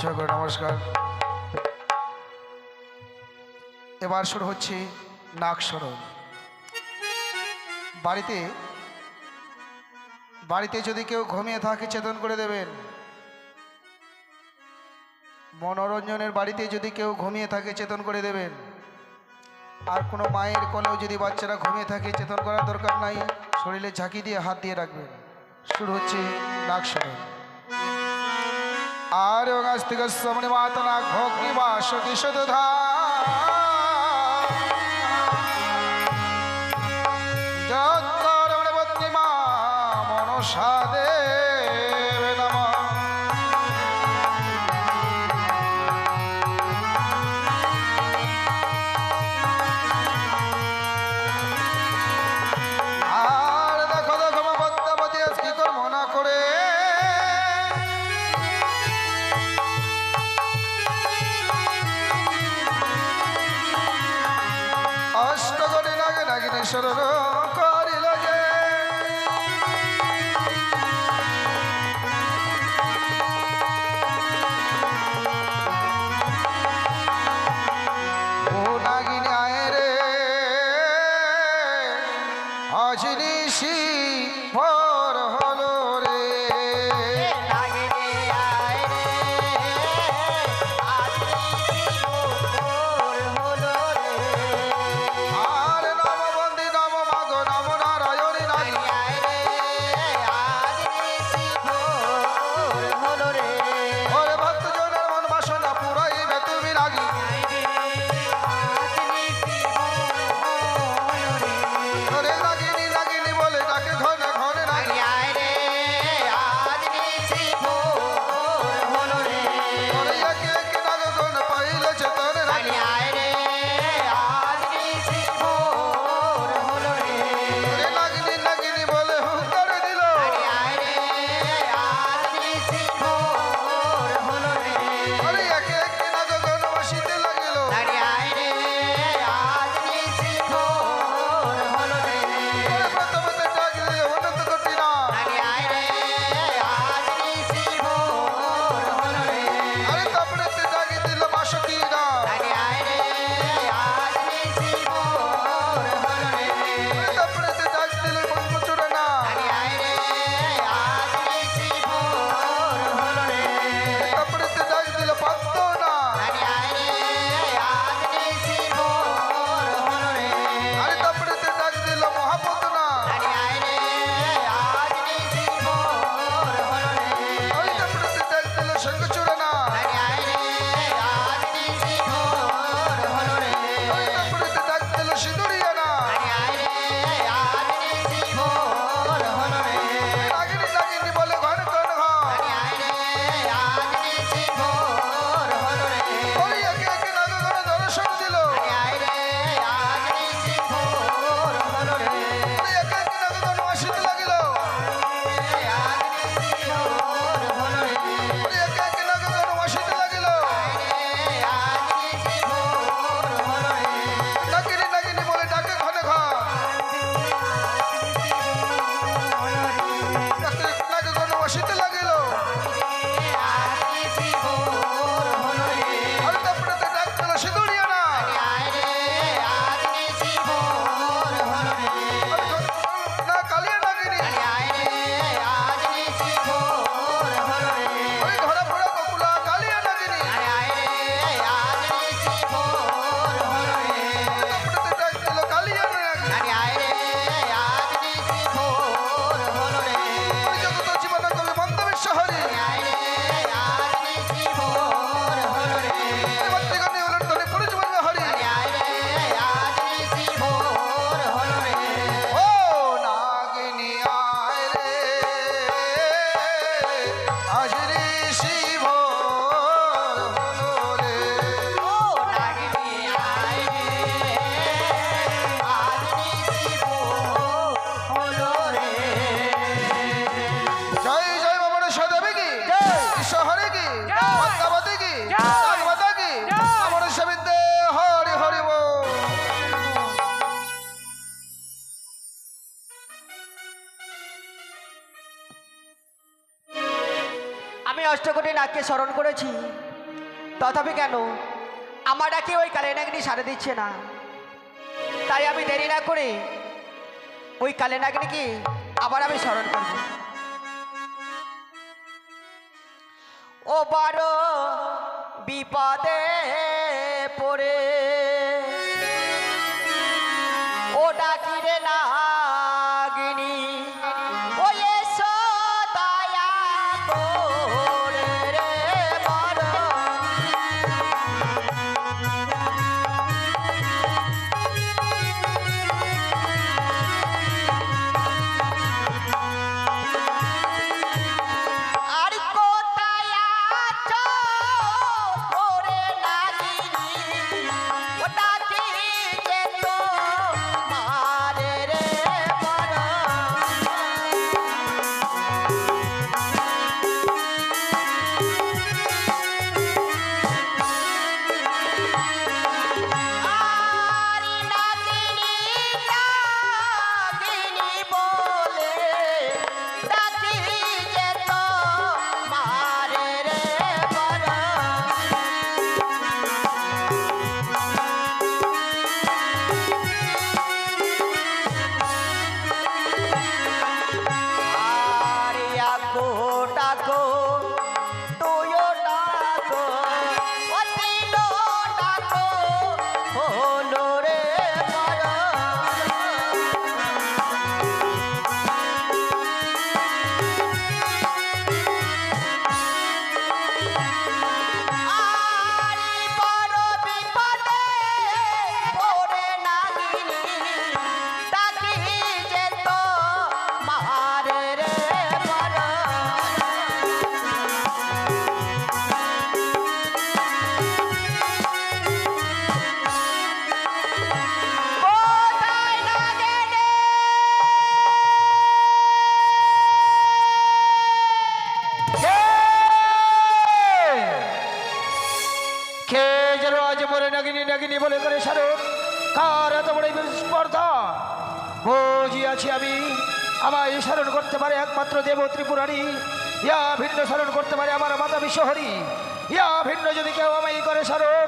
জয় নমস্কার। এবার শুরু হচ্ছে নাক সরণ। বাড়িতে বাড়িতে যদি কেউ ঘুমিয়ে থাকে চেতন করে দেবেন। মনোরঞ্জনের বাড়িতে যদি কেউ ঘুমিয়ে থাকে চেতন করে দেবেন। আর কোনো মায়ের কোলেও যদি বাচ্চারা ঘুমিয়ে থাকে চেতন করার দরকার নাই, শরীরে ঝাঁকি দিয়ে হাত দিয়ে রাখবেন। শুরু হচ্ছে নাক সরণ। আর অস্তিগস্বমনি মাতনা ভগ্নি বাসতি সদধা জগৎকরমণি মা মনসা দেবে নমঃ। আর দেখো দেখো মা পদ্মাবতী আজ কি কর্ম না করে অষ্টকোটি নাগে নাগিনী শরণ করিল যে। ও নাগিনী আয় রে আজ নিশি ভোর হলো রে। আর নম বন্দী নম মাগ নম নারায়ণী নাগিনী ওরে ভক্তজনের মন বাসনা পুরাইবে তুমি নাগিনী। ওরে নাগিনী নাগিনী বলে ডাকে ঘনে ঘনে নাগিনী। ওরে একে একে নাগগণ পাইলে চেতন নাগিনী। ওরে নাগিনী নাগিনী বলে হুঙ্কার দিল। ওরে একে একে নাগগণ বসিতে লাগিল। ওরে প্রথমতে ডাক দিল উন্নত কোটি না। আরে তারপরেতে ডাক দিল বাসকি না। ওরে তারপরেতে ডাক দিল পঞ্চচূড় না। তারপরেতে ডাক দিল পদ্ম না। আরে তারপরেতে ডাক দিল মহাপদ না। ওই তারপরেতে ডাক দিল শঙ্খচূড় না। ওই তারপরেতে ডাক দিল সিঁদুরিয়া না। নাগিনী নাগিনী বলে ঘন ঘন ঘন। ওরে একে একে নাগগণ দর্শন দিল। ওরে একে একে নাগগণ আসিতে লাগিল। ওরে একে একে নাগগণ আসিতে লাগিল। নাগিনী নাগিনী বলে ডাকে ঘনে ঘন। নাগগণ আসিতে লাগিল। আর তারপরেতে ডাক দিল সিঁদুরিয়া না। না কালিয়া নাগিনী। ওই ধরা ফোড়া ককুলা কালিয়া নাগিনী। তারপরেতে ডাক দিল কালিয়া নাগিনী। ওই জগত জীবন কবি বন্দবেশ হরি। ভক্তিগণে উলটনে পরিজীবন হরি। ও নাগিনী আয় রে আজ ঋষি ভোর হলো রে। জয় জয় বাবা সদেবী কি ঈশ্বরে কি পদ্মাবতী কি নাগমাতা কি আমার সবিদ্যে হরি হরি বল। আমি অষ্টকোটি নাগকে স্মরণ করেছি। তথাপি কেন আমার ডাকে ওই কালী নাগিনী সাড়া দিচ্ছে না? তাই আমি দেরি না করে ওই কালী নাগিনীকে আবার আমি স্মরণ করব। ও বড় বিপদে পড়ে ও ডাকি রে নাগিনী, ও এসো দয়া করে রে বড়। আর কোথায় আছো ওরে নাগিনী, ও ডাকি যে তো মারে রে বড়। আর নাগিনী নাগিনী বলে ডাকি যে তো মারে রে বড়। আরে আকো ডাকো তুইও ডাকো, ও তিলো ডাকো হলো রে বড়। আরে বড় বিপদে পড়ে নাগিনী, ডাকি যে তো মারে রে বড়। কোথায় নাগিনী? কে যেন আজ মরে নাগিনী নাগিনী বলে করে সারো, কার এত বড় স্পর্ধা? বুঝিয়াছি আমি, আমায় স্মরণ করতে পারে একমাত্র দেব ত্রিপুরারি, ইয়া ভিন্ন স্মরণ করতে পারে আমার মাতা বিশ্বহরি। ইয়া ভিন্ন যদি কেউ আমায় করে স্মরণ,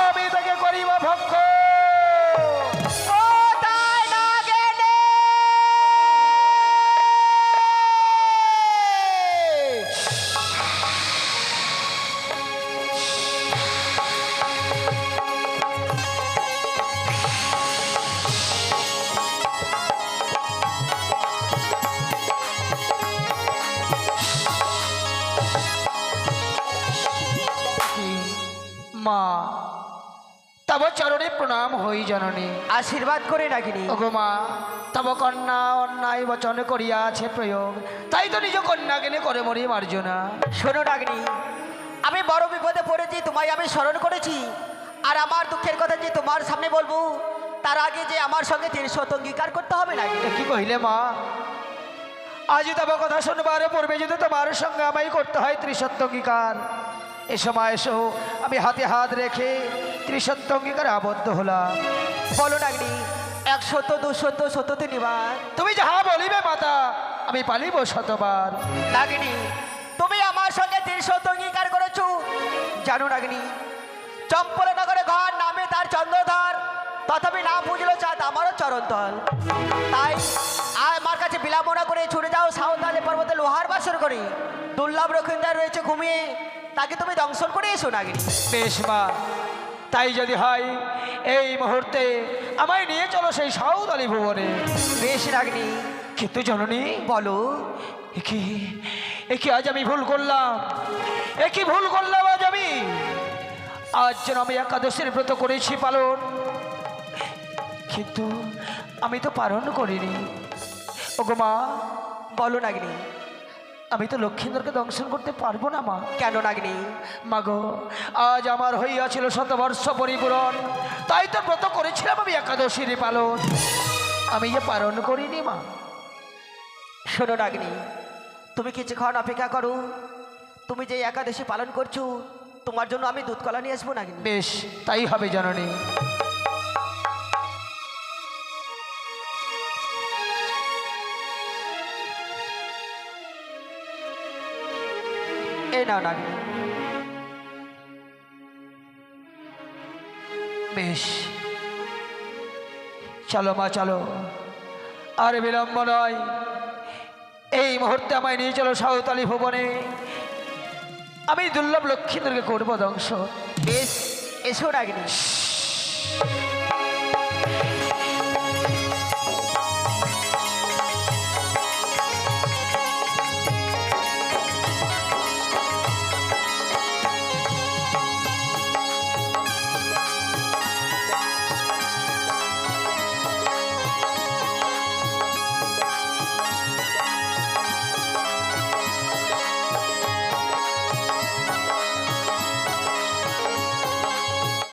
আমি তাকে করিব ভক্ষ। কোথায় নাগিনী? কি মা, তব চরণে প্রণাম হই জননী। আশীর্বাদ করে নাগিনী। ওগো মা, তব কন্যা অন্যায় বচন করিয়াছে প্রয়োগ, তাই তো নিজ কন্যাকে করে মরি মার্জনা। শোনো নাগিনী, আমি বড় বিপদে পড়েছি, তোমায় আমি স্মরণ করেছি। আর আমার দুঃখের কথা যে তোমার সামনে বলবো, তার আগে যে আমার সঙ্গে 300 অঙ্গীকার করতে হবে নাগিনী। এ কি কহিলে মা? আজ তব কথা শুনবার পূর্বে যদি তোমার সঙ্গে আমায় করতে হয় ত্রিসত্যঙ্গীকার, এ সময় এসো আমি হাতে হাত রেখে ত্রিসত্যঙ্গীকার আবদ্ধ হলাম। বলো নাগিনী, 100 200 100 বার। তুমি যাহা বলিবে মাতা, আমি পালিব শতবার। নাগিনী, তুমি আমার সঙ্গে 300 অঙ্গীকার করেছো। জানো নাগিনী, চম্পলনগরে ঘর নামে তার চন্দ্রধর, তথাপি না বুঝলো চাঁদ আমারও চরণতল। তাই আমার কাছে বিড়ম্বনা করে ছুটে যাও সাঁওতালি পর্বতে লোহার বাসর করে। দুর্লভ রক্ষিন্দার রয়েছে ঘুমিয়ে, তাকে তুমি দংশন করে এসো নাগিনী। বেশ মা, তাই যদি হয় এই মুহূর্তে আমায় নিয়ে চলো সেই সাউদালি ভুবনে। বেশ নাগিনী, কিন্তু জননী, বলো। একি আজ আমি ভুল করলাম, একই ভুল করলাম আজ আমি। আজ যেন আমি একাদশের ব্রত করেছি পালন, কিন্তু আমি তো পালন করিনি। ওগো মা, বলো নাগিনী। আমি তো লক্ষ্মীন্দরকে দংশন করতে পারবো না মা। কেন নাগিনী? মাগো, আজ আমার হইয়াছিল শতবর্ষ পরিপূরণ, তাই তো ব্রত করেছিলাম আমি একাদশীর পালন, আমি যে পালন করিনি মা। শোনো নাগিনী, তুমি কিছুক্ষণ অপেক্ষা করো। তুমি যে একাদশী পালন করছো, তোমার জন্য আমি দুধ কলা নিয়ে আসবো নাগিনী। বেশ, তাই হবে জননী। এই নাও নাগিনী। বেশ, চলো মা চলো, আর বিলম্ব নয়, এই মুহূর্তে আমায় নিয়ে চলো সাঁওতালি ভুবনে। আমি দুর্লভ লক্ষ্মীদেরকে করবো ধ্বংস। বেশ, এসো নাগিনী।